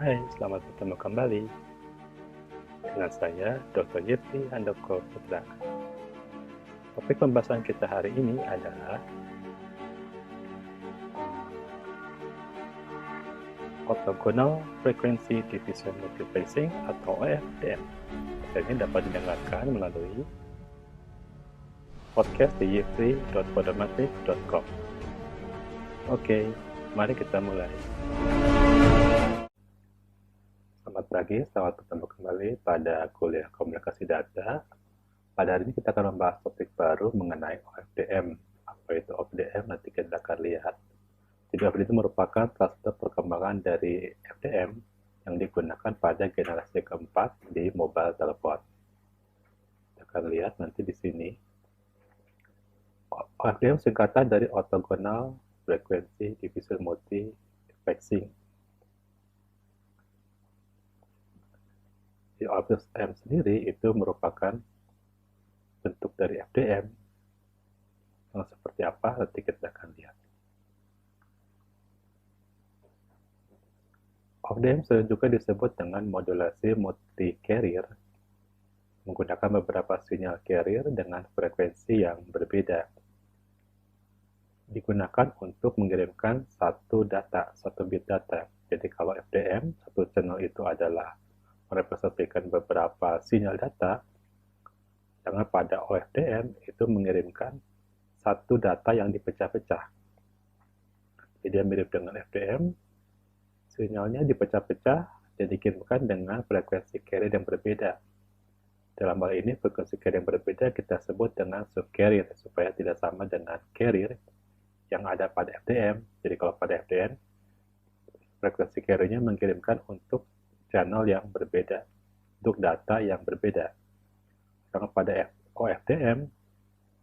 Hai, selamat bertemu kembali dengan saya, Dr. Yeti Handoko Putra. Topik pembahasan kita hari ini adalah Orthogonal Frequency Division Multiplexing atau OFDM. Ini dapat didengarkan melalui podcast di yefree.podomatic.com. Oke, mari kita mulai. Selamat pagi, selamat bertemu kembali pada kuliah komunikasi data. Pada hari ini kita akan membahas topik baru mengenai OFDM. Apa itu OFDM? Nanti kita akan lihat. Jadi OFDM itu merupakan salah satu perkembangan dari FDM yang digunakan pada generasi keempat di mobile telepon. Kita akan lihat nanti di sini. OFDM singkatan dari Orthogonal Frequency Division Multiplexing. Di OFDM sendiri itu merupakan bentuk dari FDM yang seperti apa nanti kita akan lihat. OFDM sering juga disebut dengan modulasi multi-carrier, menggunakan beberapa sinyal carrier dengan frekuensi yang berbeda. Digunakan untuk mengirimkan satu bit data. Jadi kalau FDM, satu channel itu adalah merepresentasikan beberapa sinyal data, sedangkan pada OFDM itu mengirimkan satu data yang dipecah-pecah. Jadi dia mirip dengan FDM, sinyalnya dipecah-pecah dan dikirimkan dengan frekuensi carrier yang berbeda. Dalam hal ini, frekuensi carrier yang berbeda kita sebut dengan subcarrier, supaya tidak sama dengan carrier yang ada pada FDM. Jadi kalau pada FDM, frekuensi carrier-nya mengirimkan untuk channel yang berbeda, untuk data yang berbeda. Karena pada OFDM,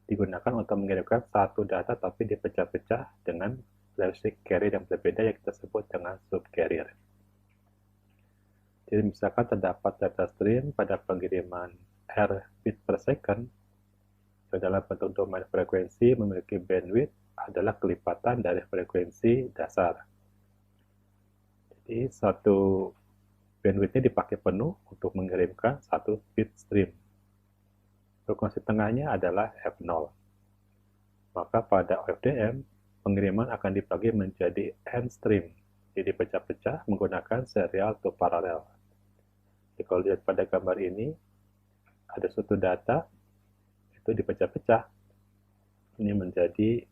digunakan untuk mengirimkan satu data tapi dipecah-pecah dengan frekuensi carrier yang berbeda yang kita sebut dengan subcarrier. Jadi misalkan terdapat data stream pada pengiriman R bit per second, dalam bentuk domain frekuensi memiliki bandwidth adalah kelipatan dari frekuensi dasar. Jadi satu bandwidth-nya dipakai penuh untuk mengirimkan satu bit stream. Frekuensi tengahnya adalah F0. Maka pada OFDM, pengiriman akan dibagi menjadi N stream, jadi pecah-pecah menggunakan serial to parallel. Jadi kalau lihat pada gambar ini, ada suatu data, itu dipecah-pecah. Ini menjadi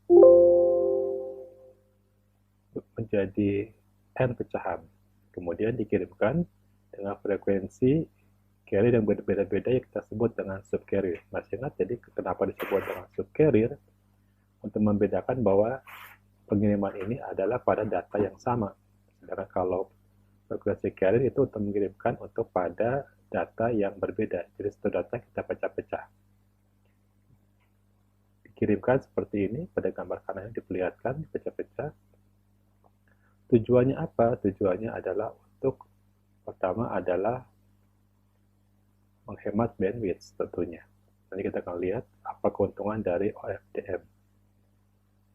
N pecahan. Kemudian dikirimkan dengan frekuensi carrier yang berbeda-beda yang kita sebut dengan subcarrier. Masih ingat jadi kenapa disebut dengan subcarrier? Untuk membedakan bahwa pengiriman ini adalah pada data yang sama. Sedangkan kalau frekuensi carrier itu untuk mengirimkan untuk pada data yang berbeda. Jadi satu data kita pecah-pecah. Dikirimkan seperti ini, pada gambar kanan diperlihatkan, pecah-pecah. Tujuannya apa? Tujuannya adalah untuk pertama adalah menghemat bandwidth tentunya. Nanti kita akan lihat apa keuntungan dari OFDM.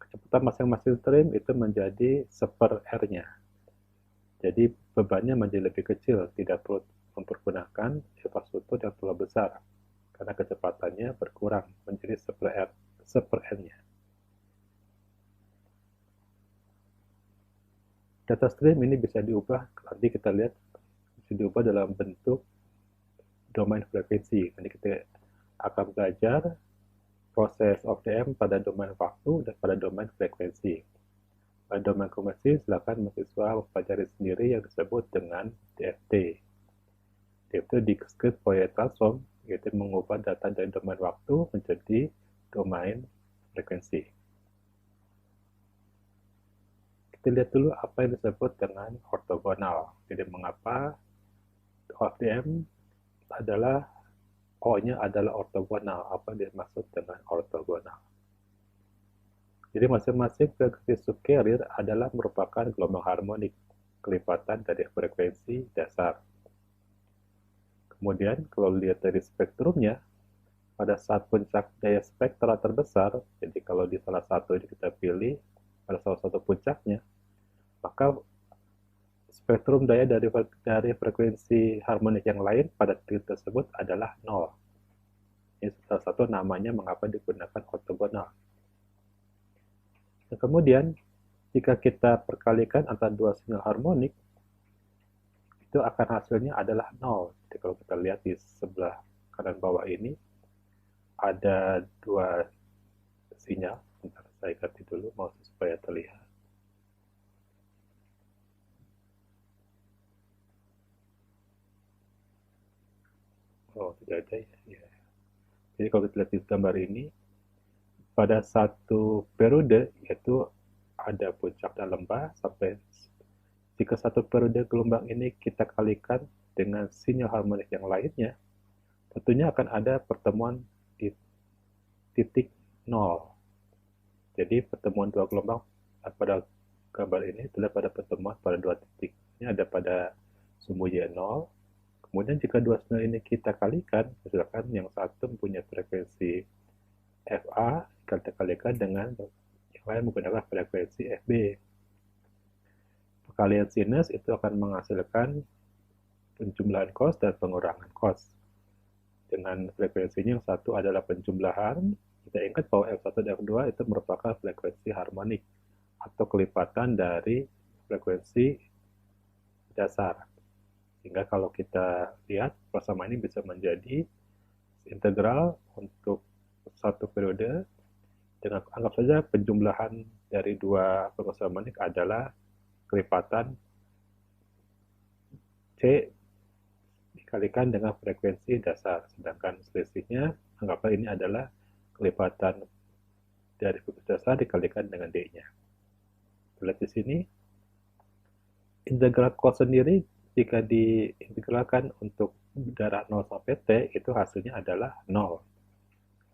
Kecepatan masing-masing stream itu menjadi seper R-nya. Jadi bebannya menjadi lebih kecil, tidak perlu mempergunakan infrastruktur yang terlalu besar, karena kecepatannya berkurang menjadi seper R-nya. Data stream ini bisa diubah, nanti kita lihat, bisa diubah dalam bentuk domain frekuensi. Nanti kita akan belajar proses OFDM pada domain waktu dan pada domain frekuensi. Pada domain frekuensi, silakan mahasiswa mempelajari sendiri yang disebut dengan DFT. DFT Discrete Fourier Transform, yaitu mengubah data dari domain waktu menjadi domain frekuensi. Kita lihat dulu apa yang disebut dengan ortogonal. Jadi mengapa OFDM adalah O-nya adalah ortogonal. Apa yang dimaksud dengan ortogonal? Jadi masing-masing frekuensi subcarrier adalah merupakan gelombang harmonik, kelipatan dari frekuensi dasar. Kemudian kalau lihat dari spektrumnya, pada saat puncak daya spektral terbesar, jadi kalau di salah satu ini kita pilih pada salah satu puncaknya, maka spektrum daya dari frekuensi harmonik yang lain pada titik tersebut adalah nol. Ini salah satu namanya mengapa digunakan ortogonal. Dan kemudian, jika kita perkalikan antara dua sinyal harmonik, itu akan hasilnya adalah nol. Jadi kalau kita lihat di sebelah kanan bawah ini, ada dua sinyal. Bentar, saya ganti dulu mouse supaya terlihat. Oh, tidak ada ya. Jadi kalau kita lihat di gambar ini, pada satu periode, yaitu ada puncak dan lembah, sampai jika satu periode gelombang ini kita kalikan dengan sinyal harmonik yang lainnya, tentunya akan ada pertemuan di titik nol. Jadi pertemuan dua gelombang pada gambar ini terlihat pada pertemuan pada dua titik. Ini ada pada sumbu Y0. Kemudian jika dua sinyal ini kita kalikan, misalkan yang satu mempunyai frekuensi FA, kita kalikan dengan yang lain menggunakan frekuensi FB. Perkalian sinus itu akan menghasilkan penjumlahan cos dan pengurangan cos. Dengan frekuensinya yang satu adalah penjumlahan, kita ingat bahwa F1 dan F2 itu merupakan frekuensi harmonik atau kelipatan dari frekuensi dasar. Sehingga kalau kita lihat, persamaan ini bisa menjadi integral untuk satu periode dengan anggap saja penjumlahan dari dua frekuensi harmonik adalah kelipatan C dikalikan dengan frekuensi dasar, sedangkan selisihnya anggaplah ini adalah kelipatan dari frekuensi dasar dikalikan dengan D-nya. Lihat di sini, integral cos sendiri jika diintegralkan untuk jarak 0 sampai T, itu hasilnya adalah 0.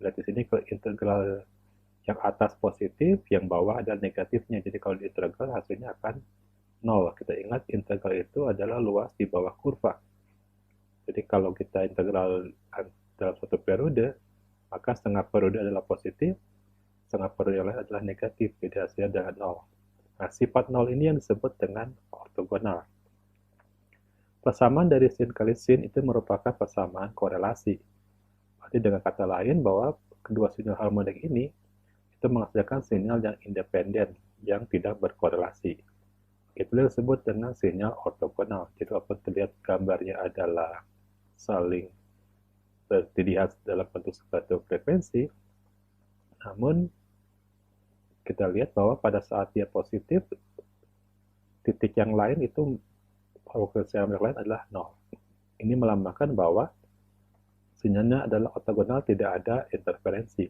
Lihat di sini ke integral yang atas positif, yang bawah adalah negatifnya. Jadi kalau diintegral hasilnya akan 0. Kita ingat integral itu adalah luas di bawah kurva. Jadi kalau kita integral dalam satu periode, maka setengah periode adalah positif, setengah periode yang lain adalah negatif. Jadi hasilnya adalah 0. Nah, sifat 0 ini yang disebut dengan ortogonal. Persamaan dari sin kali sin itu merupakan persamaan korelasi. Berarti dengan kata lain bahwa kedua sinyal harmonik ini itu menghasilkan sinyal yang independen, yang tidak berkorelasi. Itulah disebut dengan sinyal ortogonal. Jadi walaupun terlihat gambarnya adalah saling dilihat dalam bentuk suatu frekuensi, namun kita lihat bahwa pada saat dia positif, titik yang lain itu frekuensi yang lain adalah 0. Ini melambangkan bahwa sinyalnya adalah ortogonal, tidak ada interferensi.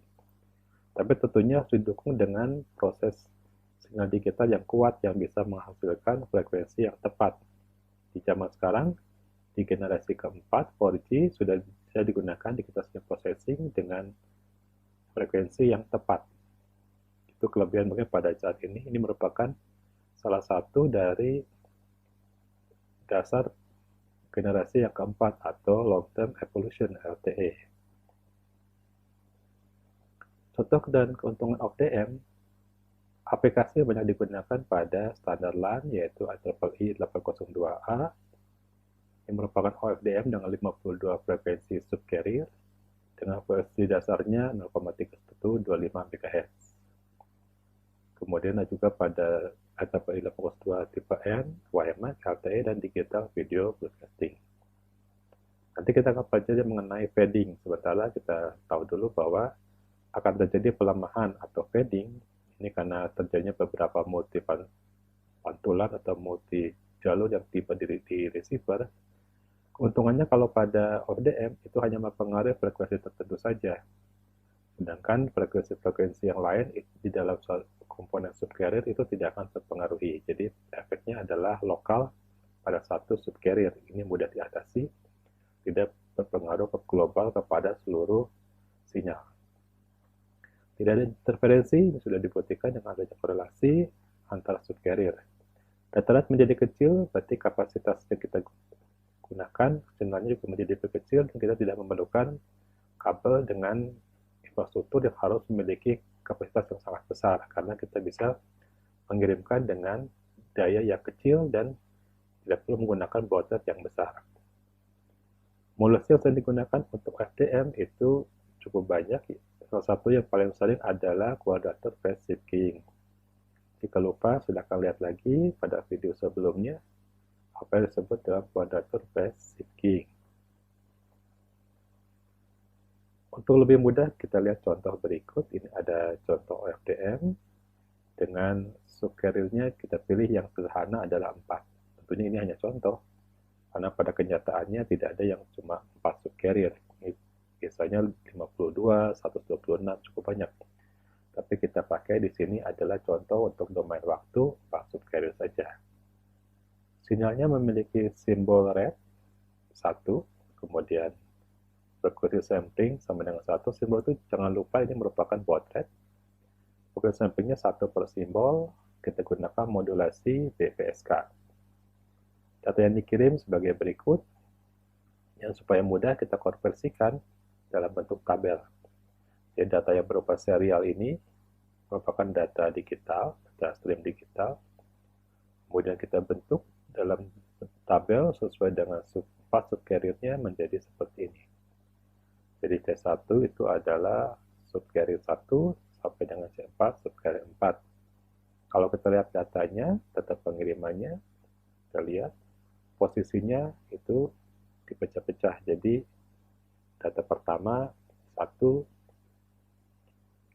Tapi tentunya harus didukung dengan proses sinyal digital yang kuat yang bisa menghasilkan frekuensi yang tepat. Di zaman sekarang, di generasi keempat, 4G sudah bisa digunakan digital signal processing dengan frekuensi yang tepat. Itu kelebihan mungkin pada saat ini. Ini merupakan salah satu dari dasar generasi yang keempat atau long term evolution LTE. Contoh dan keuntungan OFDM, aplikasi banyak digunakan pada standar LAN yaitu IEEE 802A yang merupakan OFDM dengan 52 frekuensi subcarrier dengan frekuensi dasarnya 0,3125 MHz. Kemudian juga pada IEEE 802 tipe N, WiMAX, LTE, dan digital video broadcasting. Nanti kita akan pelajari mengenai fading. Sementara kita tahu dulu bahwa akan terjadi pelemahan atau fading. Ini karena terjadinya beberapa multi pantulan atau multi jalur yang tiba di receiver. Keuntungannya kalau pada OFDM itu hanya mempengaruhi frekuensi tertentu saja. Sedangkan frekuensi-frekuensi yang lain di dalam komponen subcarrier itu tidak akan terpengaruhi. Jadi efeknya adalah lokal pada satu subcarrier. Ini mudah diatasi, tidak berpengaruh ke global kepada seluruh sinyal. Tidak ada interferensi, ini sudah dibuktikan dengan adanya korelasi antara subcarrier. Data rate menjadi kecil, berarti kapasitas yang kita gunakan sinyalnya juga menjadi lebih kecil dan kita tidak memerlukan kabel dengan infrastruktur yang harus memiliki kapasitas yang sangat besar karena kita bisa mengirimkan dengan daya yang kecil dan tidak perlu menggunakan baud rate yang besar. Modulasi yang sering digunakan untuk FDM itu cukup banyak. Salah satu yang paling sering adalah quadrature phase shifting. Jika lupa, silakan lihat lagi pada video sebelumnya apa yang disebut dalam quadrature phase shifting. Untuk lebih mudah, kita lihat contoh berikut. Ini ada contoh FDM dengan subcarrier-nya kita pilih yang sederhana adalah 4. Tentunya ini hanya contoh, karena pada kenyataannya tidak ada yang cuma 4 subcarrier. Biasanya 52, 126 cukup banyak. Tapi kita pakai di sini adalah contoh untuk domain waktu 4 subcarrier saja. Sinyalnya memiliki simbol red 1, kemudian frequency sampling sama dengan 1. Simbol itu jangan lupa ini merupakan baud rate. Frequency samplingnya 1 per simbol. Kita gunakan modulasi BPSK. Data yang dikirim sebagai berikut. Yang supaya mudah kita konversikan dalam bentuk tabel. Jadi data yang berupa serial ini merupakan data digital, data stream digital. Kemudian kita bentuk dalam tabel sesuai dengan subcarrier-nya menjadi seperti ini. Jadi C1 itu adalah subcarrier 1 sampai dengan C4 subcarrier 4. Kalau kita lihat datanya, data pengirimannya, kita lihat posisinya itu dipecah-pecah. Jadi data pertama 1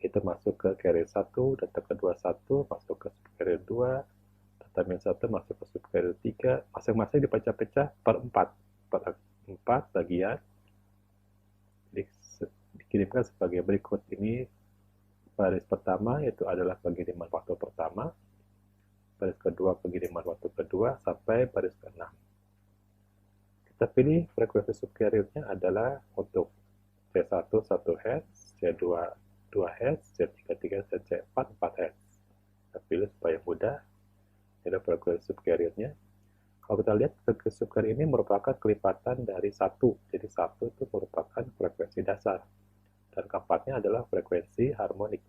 itu masuk ke carrier 1, data kedua 1 masuk ke subcarrier 2, data min 1 masuk ke subcarrier 3, masing-masing dipecah-pecah per 4 bagian. Dikirimkan sebagai berikut. Ini baris pertama itu adalah pengiriman waktu pertama, baris kedua pengiriman waktu kedua, sampai baris ke-6. Kita pilih frekuensi subcarrier-nya adalah untuk C1 1 Hz, C2 2 Hz, C3 3 Hz, C4 4 Hz. Kita pilih supaya mudah. Ini adalah frekuensi subcarrier-nya. Kalau kita lihat, frekuensi subcarrier ini merupakan kelipatan dari 1. Jadi 1 itu merupakan frekuensi dasar. Dan keempatnya adalah frekuensi harmonik.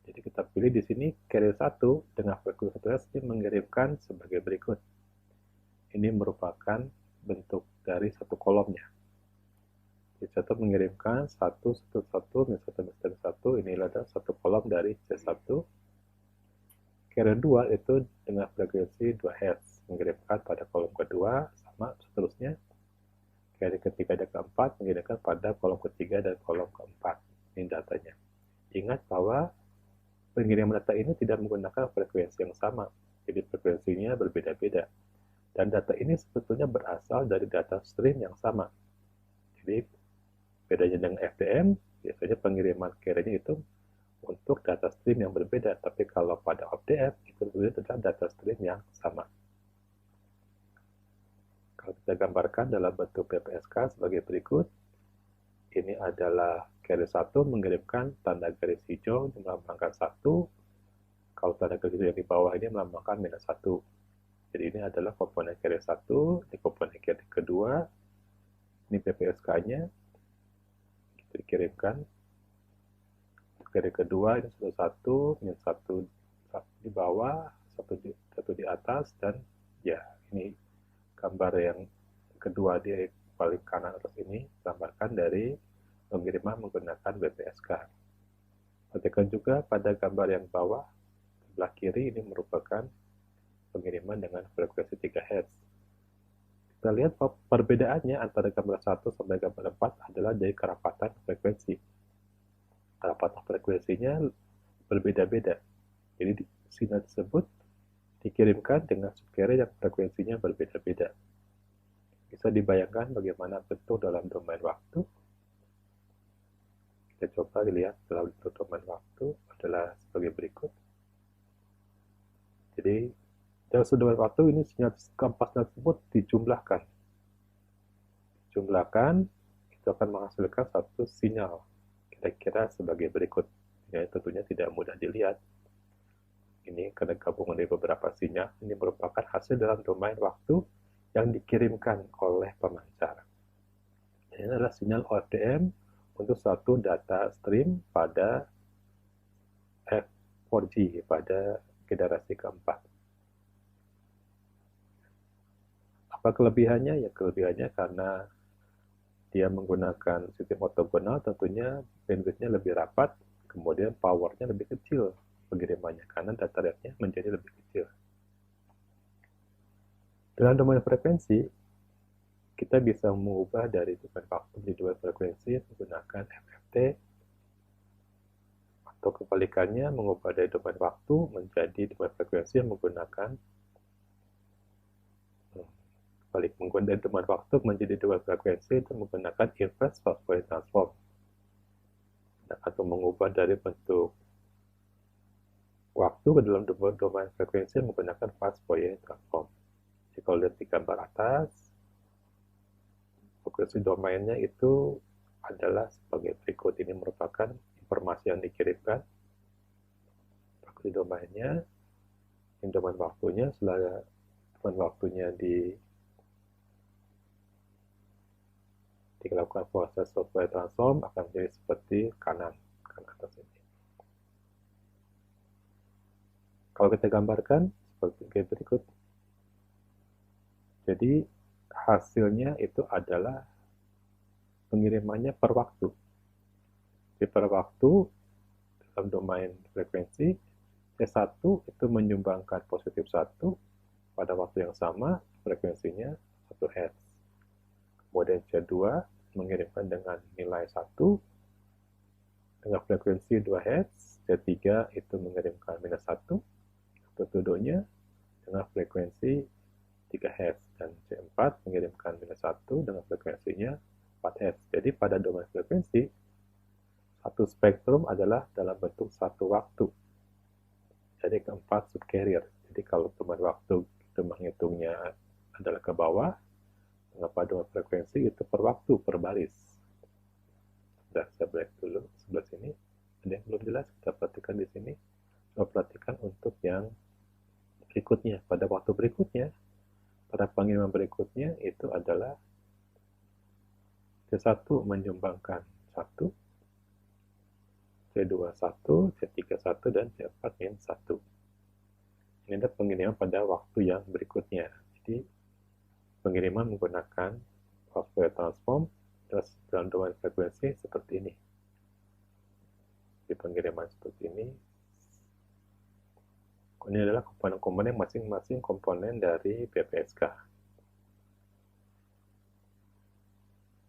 Jadi kita pilih di sini carrier 1 dengan frekuensi 1 Hz ini mengirimkan sebagai berikut. Ini merupakan bentuk dari satu kolomnya. Jadi C1 mengirimkan 1, 1, 1, min 1, min 1, ini adalah satu kolom dari C1. Carrier 2 itu dengan frekuensi 2 Hz mengirimkan pada kolom kedua, sama seterusnya. Carrier ketiga dan keempat mengirimkan pada kolom ketiga dan kolom keempat. Ini datanya. Ingat bahwa pengiriman data ini tidak menggunakan frekuensi yang sama, jadi frekuensinya berbeda-beda. Dan data ini sebetulnya berasal dari data stream yang sama. Jadi bedanya dengan FDM, biasanya pengiriman carrier itu untuk data stream yang berbeda, tapi kalau pada ODF itu adalah data stream yang sama. Kalau kita gambarkan dalam bentuk BPSK sebagai berikut, ini adalah carrier 1 mengirimkan tanda garis hijau melambangkan 1, kalau tanda garis hijau yang di bawah ini melambangkan minus 1. Jadi ini adalah komponen carrier 1, ini komponen carrier kedua, ini BPSK-nya, kita dikirimkan. Carrier kedua ini 1, min 1 di bawah, satu di atas, dan ya ini gambar yang kedua di paling kanan atas ini gambarkan dari pengiriman menggunakan BPSK. Perhatikan juga pada gambar yang bawah sebelah kiri ini merupakan pengiriman dengan frekuensi 3 Hz. Kita lihat perbedaannya antara gambar 1 sampai gambar 4 adalah dari kerapatan frekuensi. Kerapatan frekuensinya berbeda-beda. Jadi sinyal tersebut dikirimkan dengan subcarrier yang frekuensinya berbeda-beda. Bisa dibayangkan bagaimana bentuk dalam domain waktu. Kita coba lihat dalam bentuk domain waktu adalah sebagai berikut. Jadi dalam domain waktu ini sinyal keempat tersebut dijumlahkan. Itu akan menghasilkan satu sinyal kira-kira sebagai berikut. Ya, tentunya tidak mudah dilihat. Ini karena gabungan dari beberapa sinyal, ini merupakan hasil dalam domain waktu yang dikirimkan oleh pemancar. Ini adalah sinyal OFDM untuk suatu data stream pada F4G, pada generasi keempat. Apa kelebihannya? Ya kelebihannya karena dia menggunakan sistem ortogonal, tentunya bandwidth-nya lebih rapat, kemudian power-nya lebih kecil pengirimannya karena data rate-nya menjadi lebih kecil. Dalam domain frekuensi, kita bisa mengubah dari domain waktu menjadi domain frekuensi menggunakan FFT, atau kebalikannya mengubah dari domain waktu menjadi domain frekuensi menggunakan menggunakan domain waktu menjadi domain frekuensi itu menggunakan inverse fast Fourier transform, atau mengubah dari bentuk waktu ke dalam domain frekuensi menggunakan fast Fourier transform. Jadi kalau lihat di gambar atas, frekuensi domainnya itu adalah sebagai berikut. Ini merupakan informasi yang dikirimkan, frekuensi domainnya, ini domain waktunya. Setelah domain waktunya dilakukan proses Fourier transform akan menjadi seperti kanan atas ini. Kalau kita gambarkan seperti berikut. Jadi hasilnya itu adalah pengirimannya per waktu. Jadi per waktu dalam domain frekuensi, C1 itu menyumbangkan positif 1 pada waktu yang sama, frekuensinya 1 Hz. Kemudian C2 mengirimkan dengan nilai 1 dengan frekuensi 2 Hz, C3 itu mengirimkan minus 1 dua-duanya dengan frekuensi 3 Hz, dan C4 mengirimkan minus 1 dengan frekuensinya 4 Hz. Jadi pada domain frekuensi, satu spektrum adalah dalam bentuk satu waktu. Jadi keempat subcarrier. Jadi kalau domain waktu itu menghitungnya adalah ke bawah, pada domain frekuensi itu per waktu, per baris. Sudah, saya break dulu sebelah sini. Ada yang belum jelas, kita perhatikan di sini. Coba perhatikan untuk yang berikutnya. Pada waktu berikutnya, pada pengiriman berikutnya itu adalah C1 menyumbangkan 1, C2 1, C3 1, dan C4 min 1. Ini adalah pengiriman pada waktu yang berikutnya. Jadi pengiriman menggunakan Fourier transform dalam domain frekuensi seperti ini. Di pengiriman seperti ini. Ini adalah komponen-komponen masing-masing komponen dari BPSK.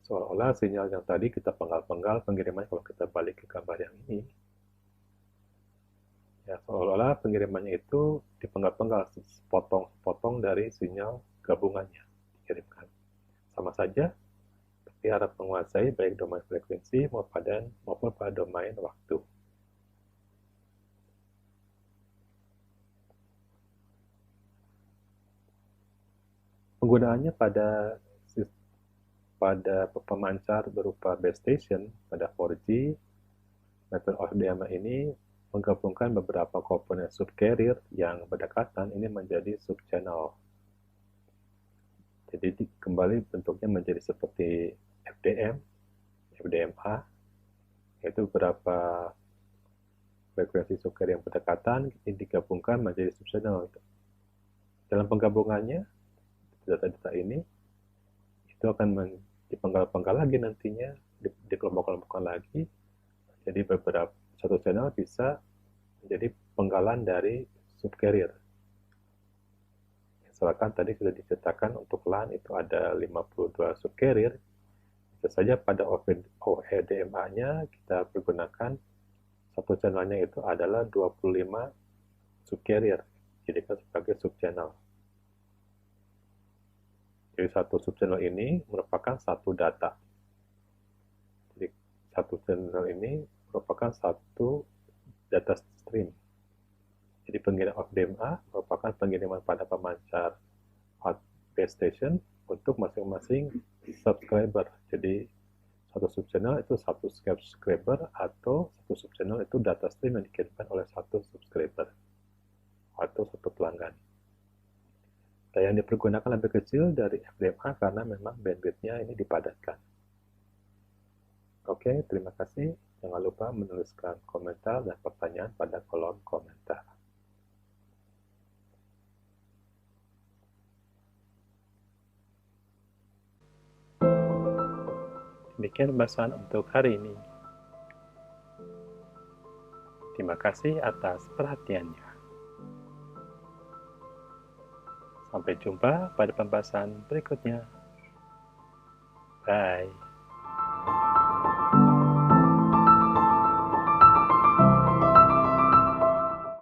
Seolah-olah sinyal yang tadi kita penggal-penggal pengirimannya, kalau kita balik ke gambar yang ini, ya seolah-olah pengirimannya itu dipenggal-penggal, sepotong-sepotong dari sinyal gabungannya dikirimkan. Sama saja, tapi harap menguasai baik domain frekuensi maupun pada domain waktu. Penggunaannya pada pemancar berupa base station pada 4G, metode FDM ini menggabungkan beberapa komponen subcarrier yang berdekatan ini menjadi subchannel. Jadi kembali bentuknya menjadi seperti FDM, FDMA, yaitu beberapa frekuensi subcarrier yang berdekatan ini digabungkan menjadi subchannel. Dalam penggabungannya, data-data ini itu akan dipenggal-penggal lagi nantinya, dikelompok-kelompokkan lagi. Jadi beberapa satu channel bisa menjadi penggalan dari subcarrier. Misalkan tadi sudah diceritakan untuk LAN itu ada 52 subcarrier. Bisa saja pada OEDMA-nya kita pergunakan satu channelnya itu adalah 25 subcarrier. Jadi sebagai subchannel. Jadi satu subchannel ini merupakan satu data. Jadi satu channel ini merupakan satu data stream. Jadi pengiriman FDMA merupakan pengiriman pada pemancar base station untuk masing-masing subscriber. Jadi satu subchannel itu satu subscriber, atau satu subchannel itu data stream yang dikirimkan oleh satu subscriber atau satu pelanggan. Yang dipergunakan lebih kecil dari FDMA karena memang bandwidth-nya ini dipadatkan. Oke, terima kasih. Jangan lupa menuliskan komentar dan pertanyaan pada kolom komentar. Demikian pembahasan untuk hari ini. Terima kasih atas perhatiannya. Sampai jumpa pada pembahasan berikutnya. Bye.